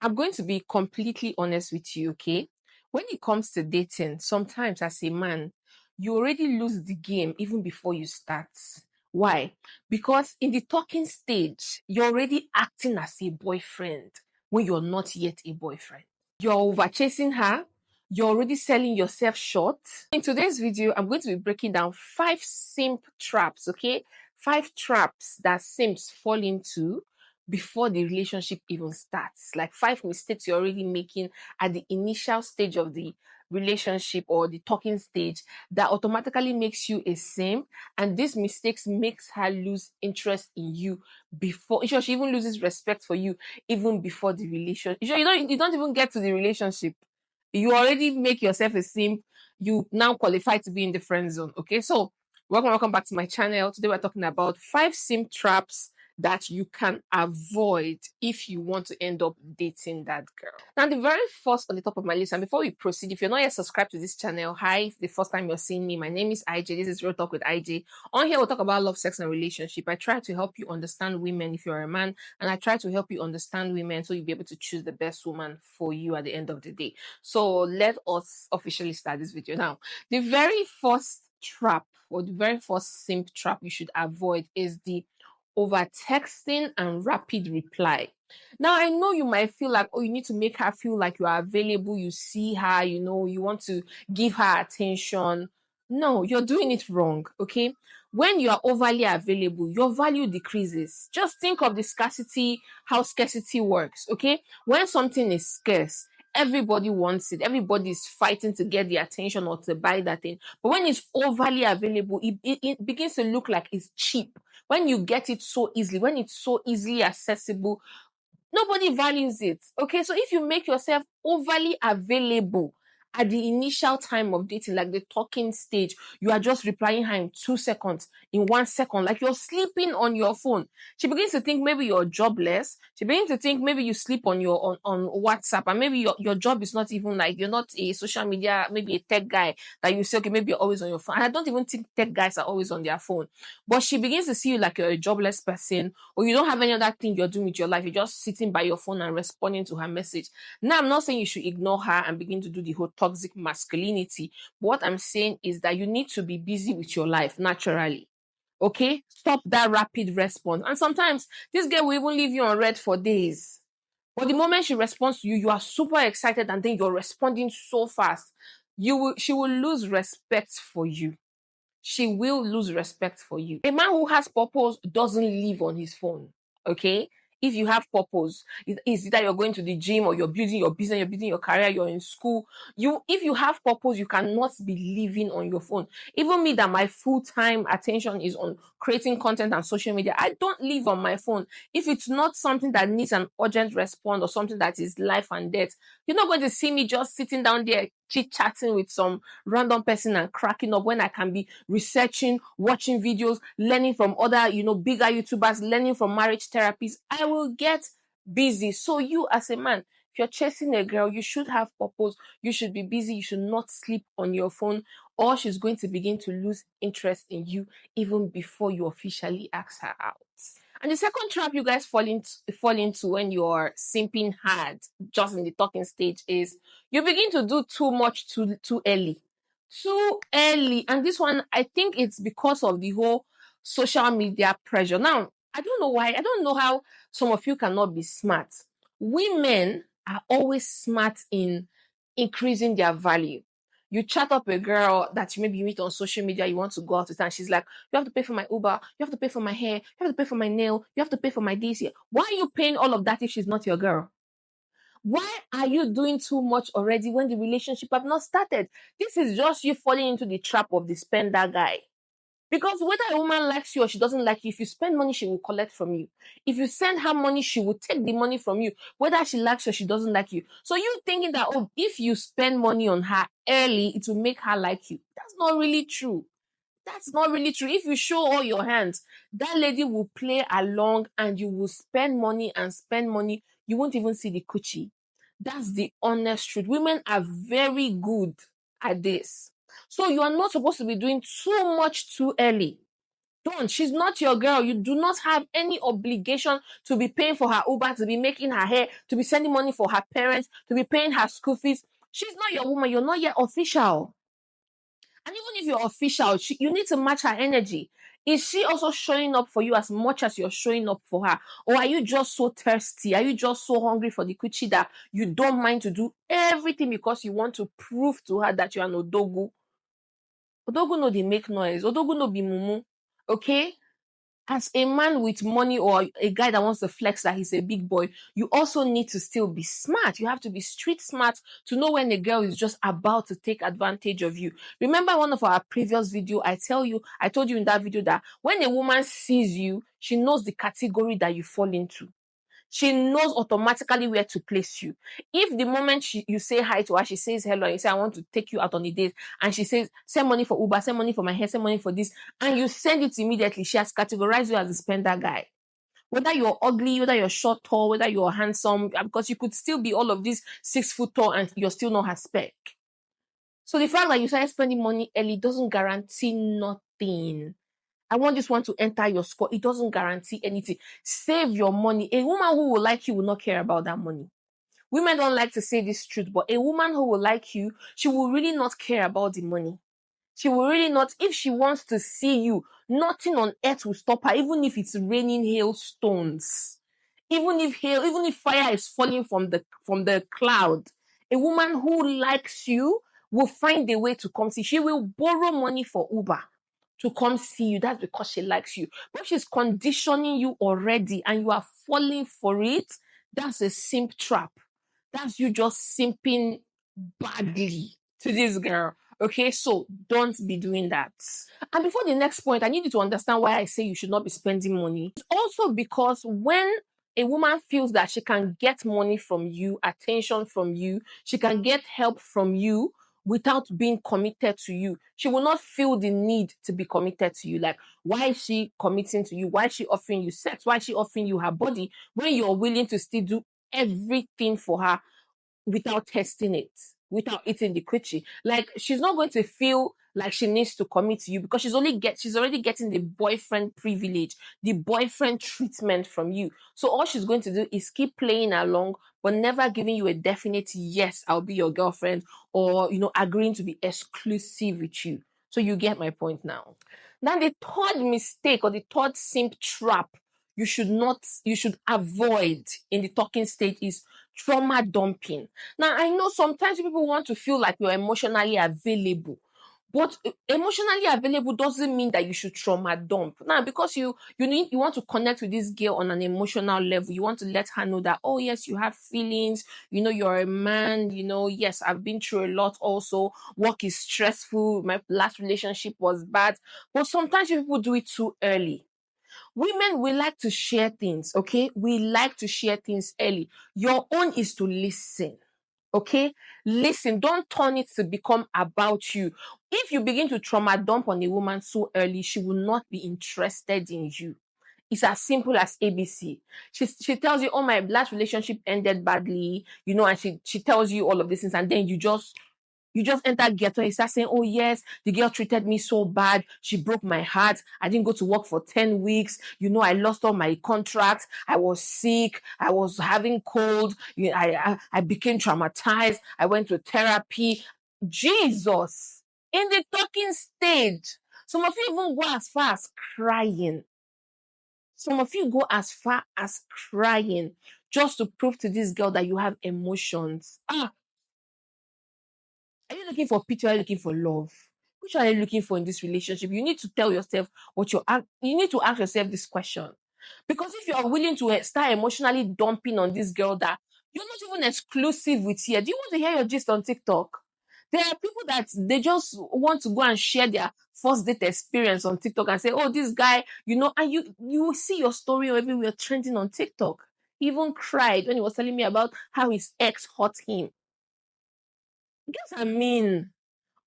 I'm going to be completely honest with you, okay? When it comes to dating, sometimes as a man, you already lose the game even before you start. Why? Because in the talking stage, you're already acting as a boyfriend when you're not yet a boyfriend. You're over chasing her. You're already selling yourself short. In today's video, I'm going to be breaking down 5 simp traps, okay? 5 traps that simps fall into before the relationship even starts. Like 5 mistakes you're already making at the initial stage of the relationship or the talking stage that automatically makes you a simp, and these mistakes makes her lose interest in you before she even loses respect for you even before the relationship. You don't even get to the relationship. You already make yourself a simp. You now qualify to be in the friend zone. Okay, so welcome back to my channel. Today we're talking about 5 simp traps that you can avoid if you want to end up dating that girl. Now, the very first on the top of my list, and before we proceed, if you're not yet subscribed to this channel, hi, if the first time you're seeing me, my name is IJ. This is Real Talk with IJ. On here, we'll talk about love, sex, and relationship. I try to help you understand women if you're a man, and I try to help you understand women so you'll be able to choose the best woman for you at the end of the day. So let us officially start this video now. The very first trap or the very first simp trap you should avoid is the over texting and rapid reply. Now, I know you might feel like, oh, you need to make her feel like you are available. You see her, you want to give her attention. No, you're doing it wrong, okay? When you are overly available, your value decreases. Just think of the scarcity, how scarcity works, okay? When something is scarce, everybody wants it. Everybody is fighting to get the attention or to buy that thing. But when it's overly available, it begins to look like it's cheap. When you get it so easily, when it's so easily accessible, nobody values it. Okay, so if you make yourself overly available at the initial time of dating, like the talking stage, you are just replying her in 2 seconds, in 1 second, like you're sleeping on your phone. She begins to think maybe you're jobless. She begins to think maybe you sleep on on WhatsApp, and maybe your job is not even like you're not a social media, maybe a tech guy that you say, okay, maybe you're always on your phone. And I don't even think tech guys are always on their phone. But she begins to see you like you're a jobless person, or you don't have any other thing you're doing with your life. You're just sitting by your phone and responding to her message. Now, I'm not saying you should ignore her and begin to do the whole toxic masculinity. But what I'm saying is that you need to be busy with your life naturally. Okay? Stop that rapid response. And sometimes this girl will even leave you on red for days. But the moment she responds to you, you are super excited and then you're responding so fast. She will lose respect for you. She will lose respect for you. A man who has purpose doesn't live on his phone. Okay? If you have purpose, it's either you're going to the gym or you're building your business, you're building your career, you're in school. If you have purpose, you cannot be living on your phone. Even me, that my full-time attention is on creating content and social media, I don't live on my phone. If it's not something that needs an urgent response or something that is life and death, you're not going to see me just sitting down there chit-chatting with some random person and cracking up when I can be researching, watching videos, learning from other, bigger YouTubers, learning from marriage therapists. I will get busy. So you as a man, if you're chasing a girl, you should have purpose. You should be busy. You should not sleep on your phone, or she's going to begin to lose interest in you even before you officially ask her out. And the second trap you guys fall into when you're simping hard just in the talking stage is you begin to do too much too early. Too early. And this one, I think it's because of the whole social media pressure. Now, I don't know why. I don't know how some of you cannot be smart. Women are always smart in increasing their value. You chat up a girl that maybe you meet on social media, you want to go out with her, and she's like, you have to pay for my Uber, you have to pay for my hair, you have to pay for my nail, you have to pay for my this here. Why are you paying all of that if she's not your girl? Why are you doing too much already when the relationship have not started? This is just you falling into the trap of the spender guy. Because whether a woman likes you or she doesn't like you, if you spend money, she will collect from you. If you send her money, she will take the money from you, whether she likes you or she doesn't like you. So you thinking that, oh, if you spend money on her early, it will make her like you. That's not really true. That's not really true. If you show all your hands, that lady will play along and you will spend money and spend money. You won't even see the coochie. That's the honest truth. Women are very good at this. So you are not supposed to be doing too much too early. Don't. She's not your girl. You do not have any obligation to be paying for her Uber, to be making her hair, to be sending money for her parents, to be paying her school fees. She's not your woman. You're not yet official. And even if you're official, you need to match her energy. Is she also showing up for you as much as you're showing up for her? Or are you just so thirsty? Are you just so hungry for the coochie that you don't mind to do everything because you want to prove to her that you're an odogu? Odogu no dey make noise. Odogu no be mumu. Okay? As a man with money or a guy that wants to flex that he's a big boy, you also need to still be smart. You have to be street smart to know when a girl is just about to take advantage of you. Remember one of our previous video, I told you in that video that when a woman sees you, she knows the category that you fall into. She knows automatically where to place you. If the moment you say hi to her, she says hello, and you say, I want to take you out on a date, and she says, send money for Uber, send money for my hair, send money for this, and you send it immediately, she has categorized you as a spender guy. Whether you're ugly, whether you're short, tall, whether you're handsome, because you could still be all of these 6 foot tall and you're still not her spec. So the fact that you started spending money early doesn't guarantee nothing. I want this one to enter your score. It doesn't guarantee anything. Save your money. A woman who will like you will not care about that money. Women don't like to say this truth, but a woman who will like you, she will really not care about the money. She will really not, if she wants to see you, nothing on earth will stop her, even if it's raining hailstones. Even if fire is falling from the cloud. A woman who likes you will find a way to come see. She will borrow money for Uber to come see you. That's because she likes you. But she's conditioning you already and you are falling for it. That's a simp trap. That's you just simping badly to this girl. Okay, so don't be doing that. And before the next point, I need you to understand why I say you should not be spending money. It's also because when a woman feels that she can get money from you, attention from you, she can get help from you without being committed to you, she will not feel the need to be committed to you. Like, why is she committing to you? Why is she offering you sex? Why is she offering you her body when you're willing to still do everything for her without testing it, without eating the coochie? Like, she's not going to feel like she needs to commit to you because she's already getting the boyfriend privilege, the boyfriend treatment from you. So all she's going to do is keep playing along, but never giving you a definite yes, I'll be your girlfriend, or agreeing to be exclusive with you. So you get my point now. Now the third mistake or the third simp trap you should avoid in the talking stage is trauma dumping. Now, I know sometimes people want to feel like you're emotionally available, but emotionally available doesn't mean that you should trauma dump. Now, because you want to connect with this girl on an emotional level, you want to let her know that, oh yes, you have feelings, you're a man, yes, I've been through a lot also. Work is stressful. My last relationship was bad. But sometimes people do it too early. Women, we like to share things, okay? We like to share things early. Your own is to listen, okay? Listen. Don't turn it to become about you. If you begin to trauma dump on a woman so early, she will not be interested in you. It's as simple as ABC. She tells you, oh, my last relationship ended badly, and she tells you all of these things, and then you just enter ghetto. You start saying, oh yes, the girl treated me so bad. She broke my heart. I didn't go to work for 10 weeks. I lost all my contracts. I was sick. I was having cold. I became traumatized. I went to therapy. Jesus. In the talking stage, some of you even go as far as crying. Some of you go as far as crying just to prove to this girl that you have emotions. Are you looking for pity or are you looking for love? Which are you looking for in this relationship? You need to tell yourself you need to ask yourself this question. Because if you are willing to start emotionally dumping on this girl that you're not even exclusive with here, do you want to hear your gist on TikTok? There are people that they just want to go and share their first date experience on TikTok and say, oh, this guy, and you see your story everywhere trending on TikTok. He even cried when he was telling me about how his ex hurt him. Guess I mean.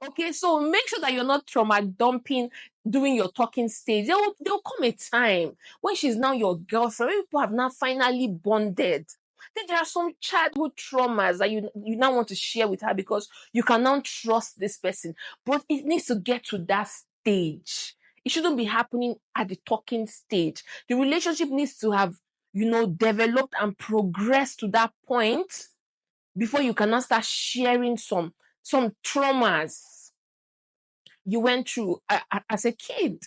Okay, so make sure that you're not trauma dumping during your talking stage. There'll come a time when she's now your girlfriend, when people have now finally bonded. Then there are some childhood traumas that you now want to share with her because you can now trust this person. But it needs to get to that stage. It shouldn't be happening at the talking stage. The relationship needs to have, developed and progressed to that point before you cannot start sharing some traumas you went through as a kid.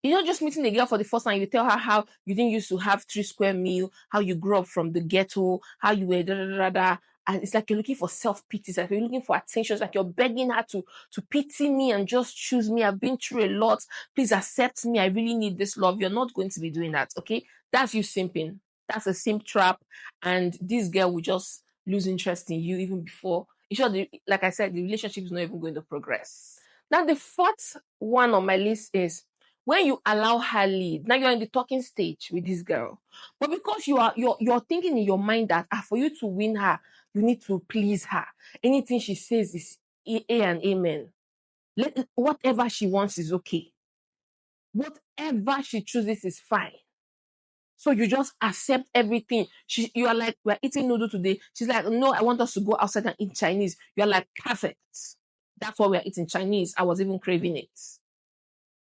You're not just meeting a girl for the first time. You tell her how you didn't used to have 3 square meal, how you grew up from the ghetto, how you were da da da da. And it's like you're looking for self-pity. It's like you're looking for attention. It's like you're begging her to pity me and just choose me. I've been through a lot. Please accept me. I really need this love. You're not going to be doing that, okay? That's you simping. That's a simp trap. And this girl will just lose interest in you even before. In short, like I said, the relationship is not even going to progress. Now, the fourth one on my list is when you allow her lead. Now you're in the talking stage with this girl, but because you're thinking in your mind that for you to win her, you need to please her. Anything she says is a and amen. Whatever she wants is okay. Whatever she chooses is fine. So you just accept everything. You are like, we're eating noodle today. She's like, no, I want us to go outside and eat Chinese. You're like, perfect. That's why we're eating Chinese. I was even craving it.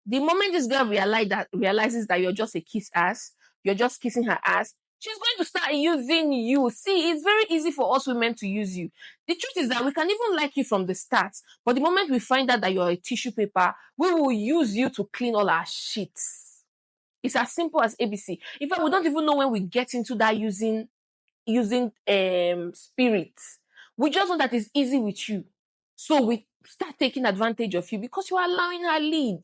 The moment this girl realizes that you're just a kiss ass, you're just kissing her ass, she's going to start using you. See, it's very easy for us women to use you. The truth is that we can even like you from the start, but the moment we find out that you're a tissue paper, we will use you to clean all our shit. It's as simple as ABC. In fact, we don't even know when we get into that using spirit. We just know that it's easy with you. So we start taking advantage of you because you are allowing her lead.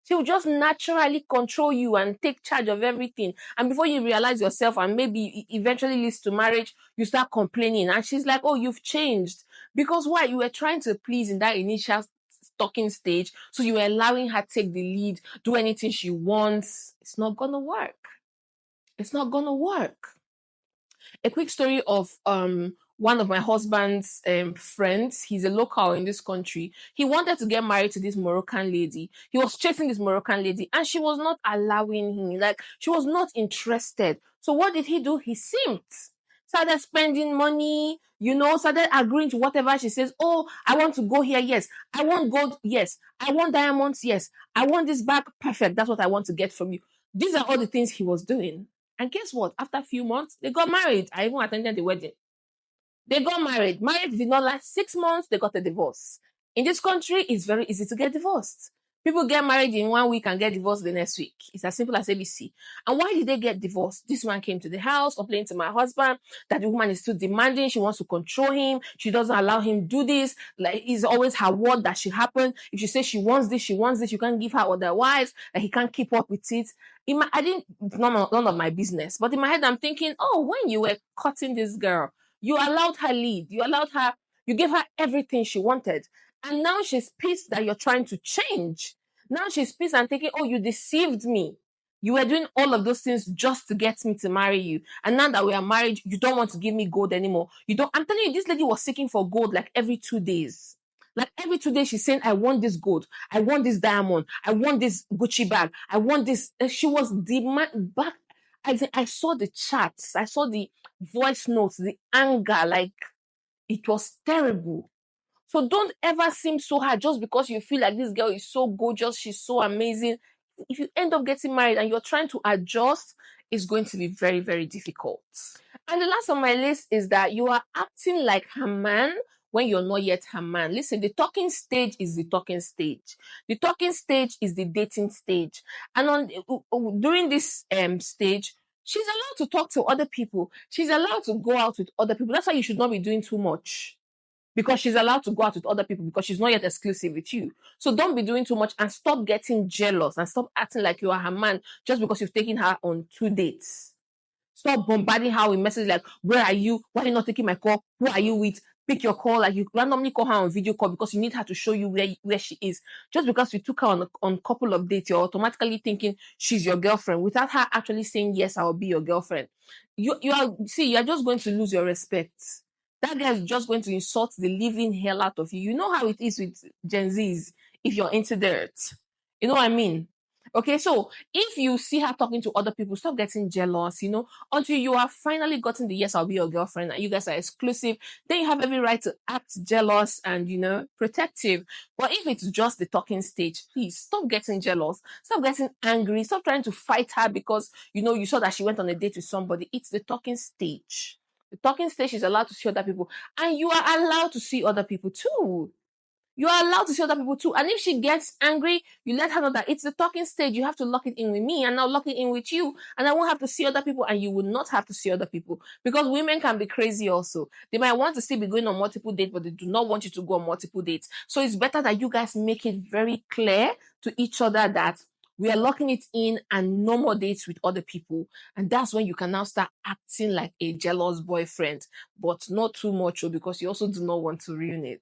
She will just naturally control you and take charge of everything. And before you realize yourself, and maybe eventually leads to marriage, you start complaining. And she's like, oh, you've changed. Because why? You were trying to please in that initial talking stage. So you were allowing her take the lead, do anything she wants. It's not going to work. It's not going to work. A quick story of one of my husband's friends. He's a local in this country. He wanted to get married to this Moroccan lady. He was chasing this Moroccan lady and she was not allowing him. Like, she was not interested. So what did he do? He simped. Started spending money, started agreeing to whatever she says. Oh, I want to go here. Yes. I want gold. Yes. I want diamonds. Yes. I want this bag. Perfect. That's what I want to get from you. These are all the things he was doing. And guess what? After a few months, they got married. I even attended the wedding. They got married. Marriage did not last 6 months. They got a divorce. In this country, it's very easy to get divorced. People get married in 1 week and get divorced the next week. It's as simple as ABC. And why did they get divorced? This one came to the house, complaining to my husband that the woman is too demanding. She wants to control him. She doesn't allow him do this. Like, it's always her word that should happen. If she says she wants this, you can't give her otherwise. Like, he can't keep up with it. None of my business. But in my head, I'm thinking, oh, when you were cutting this girl, you allowed her lead. You gave her everything she wanted. And now she's pissed that you're trying to change. Now she's pissed and thinking, oh, you deceived me. You were doing all of those things just to get me to marry you. And now that we are married, you don't want to give me gold anymore. I'm telling you, this lady was seeking for gold like every 2 days. Like every 2 days, she's saying, I want this gold. I want this diamond. I want this Gucci bag. I want this. She was back. I saw the chats. I saw the voice notes, the anger. Like, it was terrible. So don't ever seem so hard just because you feel like this girl is so gorgeous, she's so amazing. If you end up getting married and you're trying to adjust, it's going to be very, very difficult. And the last on my list is that you are acting like her man when you're not yet her man. Listen, the talking stage is the talking stage. The talking stage is the dating stage. And during this stage, she's allowed to talk to other people. She's allowed to go out with other people. That's why you should not be doing too much. Because she's allowed to go out with other people because she's not yet exclusive with you. So don't be doing too much and stop getting jealous and stop acting like you are her man just because you've taken her on 2 dates. Stop bombarding her with messages like, where are you? Why are you not taking my call? Who are you with? Pick your call. Like, you randomly call her on video call because you need her to show you where she is. Just because you took her on a couple of dates, you're automatically thinking she's your girlfriend without her actually saying, yes, I will be your girlfriend. You're just going to lose your respect. That guy is just going to insult the living hell out of you. You know how it is with Gen Zs if you're into dirt. You know what I mean? Okay, so if you see her talking to other people, stop getting jealous, until you have finally gotten the yes, I'll be your girlfriend, and you guys are exclusive, then you have every right to act jealous and, protective. But if it's just the talking stage, please stop getting jealous, stop getting angry, stop trying to fight her because, you saw that she went on a date with somebody. It's the talking stage. The talking stage is allowed to see other people, and you are allowed to see other people too. You are allowed to see other people too. And if she gets angry, you let her know that it's the talking stage. You have to lock it in with me and I'll lock it in with you. And I won't have to see other people and you will not have to see other people. Because women can be crazy also. They might want to still be going on multiple dates, but they do not want you to go on multiple dates. So it's better that you guys make it very clear to each other that we are locking it in and no more dates with other people. And that's when you can now start acting like a jealous boyfriend, but not too much, because you also do not want to ruin it.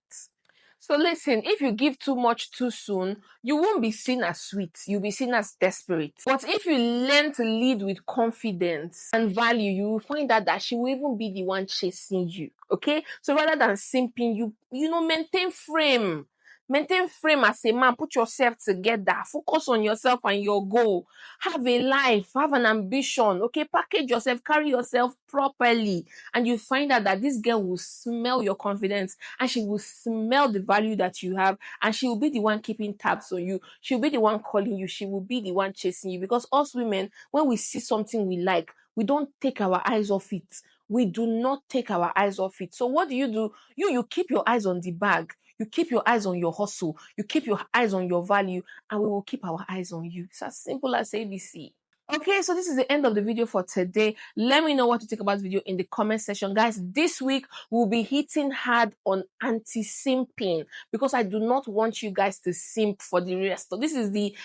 So listen, if you give too much too soon, you won't be seen as sweet. You'll be seen as desperate. But if you learn to lead with confidence and value, you will find out that she will even be the one chasing you. Okay? So rather than simping, maintain frame. Maintain frame as a man. Put yourself together. Focus on yourself and your goal. Have a life. Have an ambition. Okay? Package yourself. Carry yourself properly. And you find out that this girl will smell your confidence and she will smell the value that you have, and she will be the one keeping tabs on you. She'll be the one calling you. She will be the one chasing you. Because us women, when we see something we like, we don't take our eyes off it. We do not take our eyes off it. So what do? You keep your eyes on the bag. You keep your eyes on your hustle. You keep your eyes on your value, and we will keep our eyes on you. It's as simple as ABC. Okay, so this is the end of the video for today. Let me know what you think about the video in the comment section. Guys, this week we'll be hitting hard on anti-simping because I do not want you guys to simp for the rest. So this is the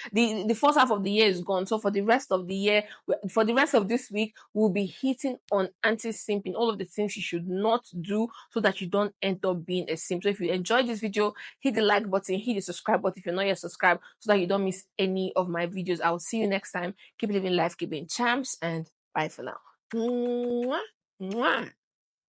first half of the year is gone. So for the rest of the year, for the rest of this week, we'll be hitting on anti-simping, all of the things you should not do so that you don't end up being a simp. So if you enjoyed this video, hit the like button, hit the subscribe button if you're not yet subscribed so that you don't miss any of my videos. I will see you next time. Keep living life, keep being champs, and bye for now. Mwah, mwah.